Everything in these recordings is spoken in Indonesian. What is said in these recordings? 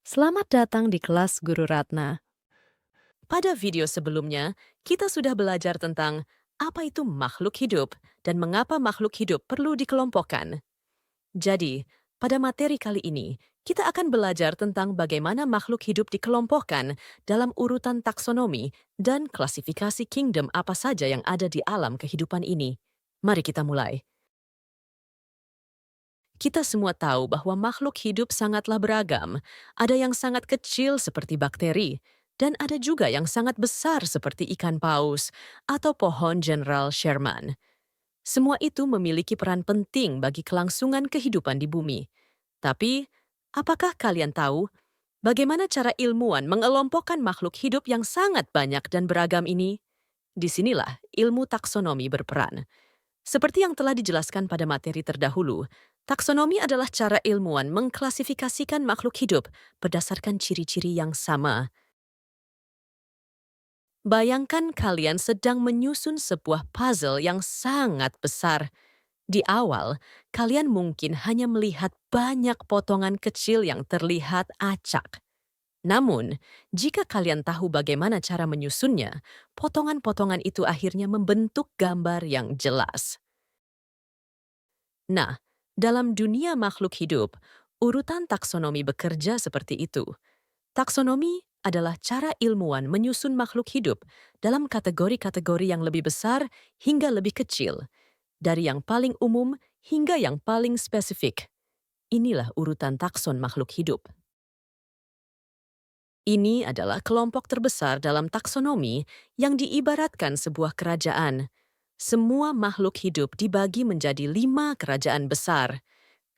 Selamat datang di kelas Guru Ratna. Pada video sebelumnya, kita sudah belajar tentang apa itu makhluk hidup dan mengapa makhluk hidup perlu dikelompokkan. Jadi, pada materi kali ini, kita akan belajar tentang bagaimana makhluk hidup dikelompokkan dalam urutan taksonomi dan klasifikasi kingdom apa saja yang ada di alam kehidupan ini. Mari kita mulai. Kita semua tahu bahwa makhluk hidup sangatlah beragam. Ada yang sangat kecil seperti bakteri, dan ada juga yang sangat besar seperti ikan paus atau pohon General Sherman. Semua itu memiliki peran penting bagi kelangsungan kehidupan di bumi. Tapi, apakah kalian tahu bagaimana cara ilmuwan mengelompokkan makhluk hidup yang sangat banyak dan beragam ini? Disinilah ilmu taksonomi berperan. Seperti yang telah dijelaskan pada materi terdahulu, taksonomi adalah cara ilmuwan mengklasifikasikan makhluk hidup berdasarkan ciri-ciri yang sama. Bayangkan kalian sedang menyusun sebuah puzzle yang sangat besar. Di awal, kalian mungkin hanya melihat banyak potongan kecil yang terlihat acak. Namun, jika kalian tahu bagaimana cara menyusunnya, potongan-potongan itu akhirnya membentuk gambar yang jelas. Nah, dalam dunia makhluk hidup, urutan taksonomi bekerja seperti itu. Taksonomi adalah cara ilmuwan menyusun makhluk hidup dalam kategori-kategori yang lebih besar hingga lebih kecil, dari yang paling umum hingga yang paling spesifik. Inilah urutan takson makhluk hidup. Ini adalah kelompok terbesar dalam taksonomi yang diibaratkan sebuah kerajaan. Semua makhluk hidup dibagi menjadi 5 kerajaan besar.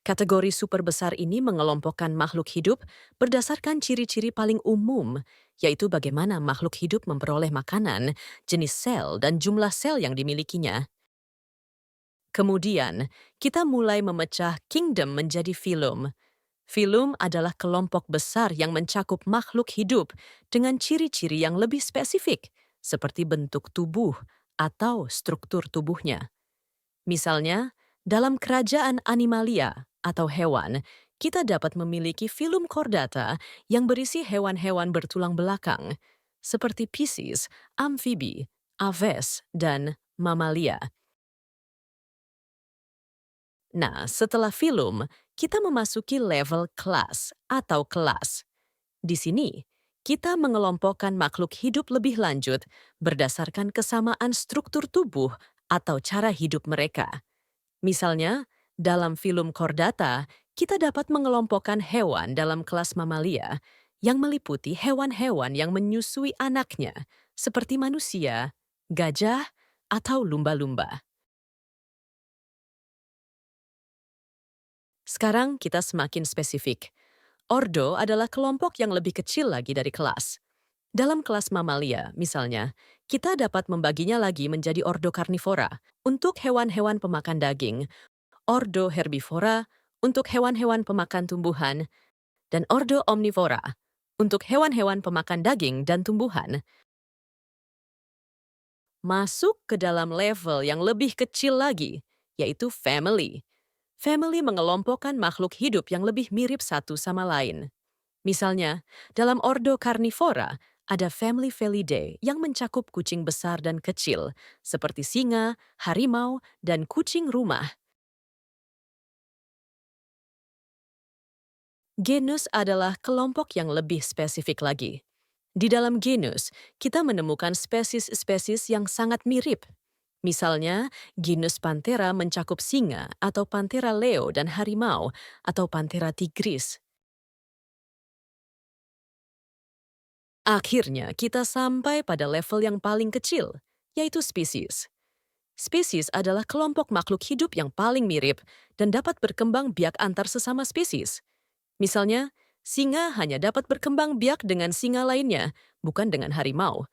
Kategori super besar ini mengelompokkan makhluk hidup berdasarkan ciri-ciri paling umum, yaitu bagaimana makhluk hidup memperoleh makanan, jenis sel, dan jumlah sel yang dimilikinya. Kemudian, kita mulai memecah kingdom menjadi filum. Filum adalah kelompok besar yang mencakup makhluk hidup dengan ciri-ciri yang lebih spesifik, seperti bentuk tubuh atau struktur tubuhnya. Misalnya, dalam kerajaan animalia atau hewan, kita dapat memiliki filum chordata yang berisi hewan-hewan bertulang belakang, seperti Pisces, amfibi, aves, dan mamalia. Nah, setelah filum, kita memasuki level kelas atau kelas. Di sini, kita mengelompokkan makhluk hidup lebih lanjut berdasarkan kesamaan struktur tubuh atau cara hidup mereka. Misalnya, dalam film Chordata, kita dapat mengelompokkan hewan dalam kelas mamalia yang meliputi hewan-hewan yang menyusui anaknya, seperti manusia, gajah, atau lumba-lumba. Sekarang kita semakin spesifik. Ordo adalah kelompok yang lebih kecil lagi dari kelas. Dalam kelas mamalia, misalnya, kita dapat membaginya lagi menjadi ordo karnivora untuk hewan-hewan pemakan daging, ordo herbivora untuk hewan-hewan pemakan tumbuhan, dan ordo omnivora untuk hewan-hewan pemakan daging dan tumbuhan. Masuk ke dalam level yang lebih kecil lagi, yaitu family. Family mengelompokkan makhluk hidup yang lebih mirip satu sama lain. Misalnya, dalam ordo karnivora, ada family Felidae yang mencakup kucing besar dan kecil, seperti singa, harimau, dan kucing rumah. Genus adalah kelompok yang lebih spesifik lagi. Di dalam genus, kita menemukan spesies-spesies yang sangat mirip. Misalnya, genus Panthera mencakup singa atau Panthera leo dan harimau atau Panthera tigris. Akhirnya, kita sampai pada level yang paling kecil, yaitu spesies. Spesies adalah kelompok makhluk hidup yang paling mirip dan dapat berkembang biak antar sesama spesies. Misalnya, singa hanya dapat berkembang biak dengan singa lainnya, bukan dengan harimau.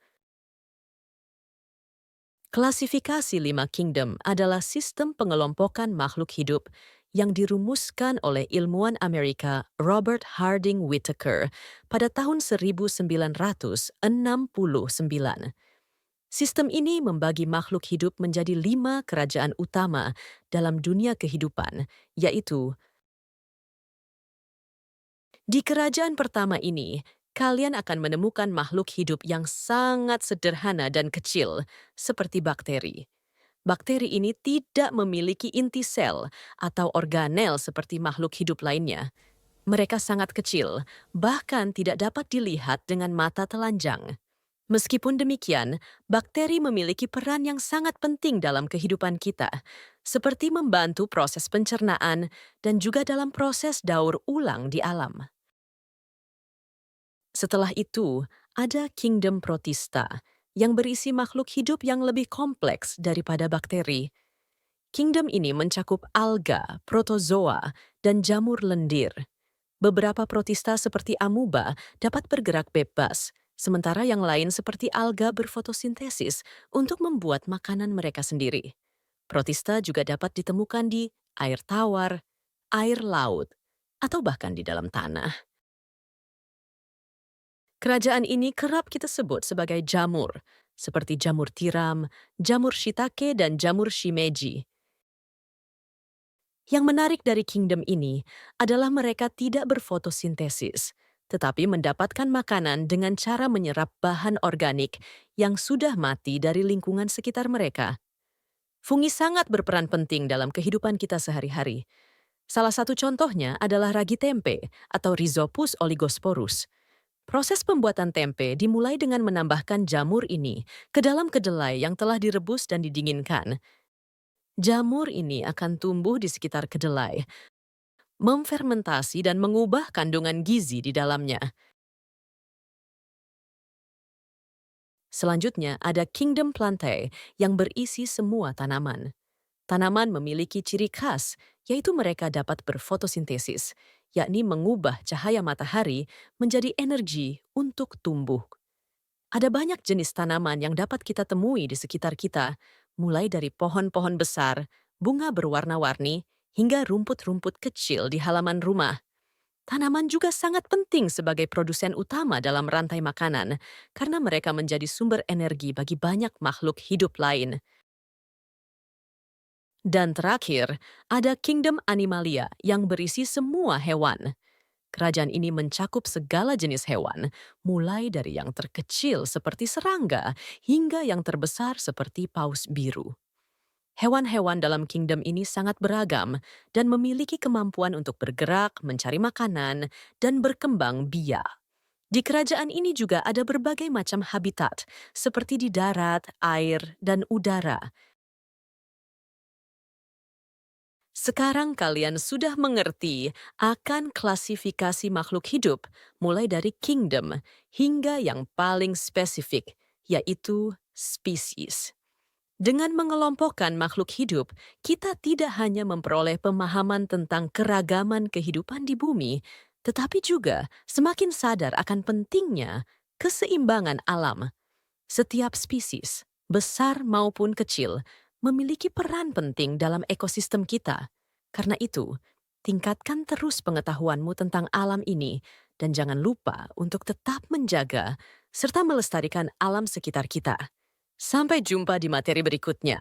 Klasifikasi 5 kingdom adalah sistem pengelompokan makhluk hidup yang dirumuskan oleh ilmuwan Amerika Robert Harding Whittaker pada tahun 1969. Sistem ini membagi makhluk hidup menjadi 5 kerajaan utama dalam dunia kehidupan, yaitu Di kerajaan pertama ini, kalian akan menemukan makhluk hidup yang sangat sederhana dan kecil, seperti bakteri. Bakteri ini tidak memiliki inti sel atau organel seperti makhluk hidup lainnya. Mereka sangat kecil, bahkan tidak dapat dilihat dengan mata telanjang. Meskipun demikian, bakteri memiliki peran yang sangat penting dalam kehidupan kita, seperti membantu proses pencernaan dan juga dalam proses daur ulang di alam. Setelah itu, ada kingdom protista yang berisi makhluk hidup yang lebih kompleks daripada bakteri. Kingdom ini mencakup alga, protozoa, dan jamur lendir. Beberapa protista seperti amuba dapat bergerak bebas, sementara yang lain seperti alga berfotosintesis untuk membuat makanan mereka sendiri. Protista juga dapat ditemukan di air tawar, air laut, atau bahkan di dalam tanah. Kerajaan ini kerap kita sebut sebagai jamur, seperti jamur tiram, jamur shiitake, dan jamur shimeji. Yang menarik dari kingdom ini adalah mereka tidak berfotosintesis, tetapi mendapatkan makanan dengan cara menyerap bahan organik yang sudah mati dari lingkungan sekitar mereka. Fungi sangat berperan penting dalam kehidupan kita sehari-hari. Salah satu contohnya adalah ragi tempe atau Rhizopus oligosporus. Proses pembuatan tempe dimulai dengan menambahkan jamur ini ke dalam kedelai yang telah direbus dan didinginkan. Jamur ini akan tumbuh di sekitar kedelai, memfermentasi dan mengubah kandungan gizi di dalamnya. Selanjutnya ada kingdom plantae yang berisi semua tanaman. Tanaman memiliki ciri khas, yaitu mereka dapat berfotosintesis, yakni mengubah cahaya matahari menjadi energi untuk tumbuh. Ada banyak jenis tanaman yang dapat kita temui di sekitar kita, mulai dari pohon-pohon besar, bunga berwarna-warni, hingga rumput-rumput kecil di halaman rumah. Tanaman juga sangat penting sebagai produsen utama dalam rantai makanan, karena mereka menjadi sumber energi bagi banyak makhluk hidup lain. Dan terakhir, ada kingdom animalia yang berisi semua hewan. Kerajaan ini mencakup segala jenis hewan, mulai dari yang terkecil seperti serangga hingga yang terbesar seperti paus biru. Hewan-hewan dalam kingdom ini sangat beragam dan memiliki kemampuan untuk bergerak, mencari makanan, dan berkembang biak. Di kerajaan ini juga ada berbagai macam habitat, seperti di darat, air, dan udara. Sekarang kalian sudah mengerti akan klasifikasi makhluk hidup, mulai dari kingdom hingga yang paling spesifik, yaitu spesies. Dengan mengelompokkan makhluk hidup, kita tidak hanya memperoleh pemahaman tentang keragaman kehidupan di bumi, tetapi juga semakin sadar akan pentingnya keseimbangan alam. Setiap spesies, besar maupun kecil, memiliki peran penting dalam ekosistem kita. Karena itu, tingkatkan terus pengetahuanmu tentang alam ini dan jangan lupa untuk tetap menjaga serta melestarikan alam sekitar kita. Sampai jumpa di materi berikutnya.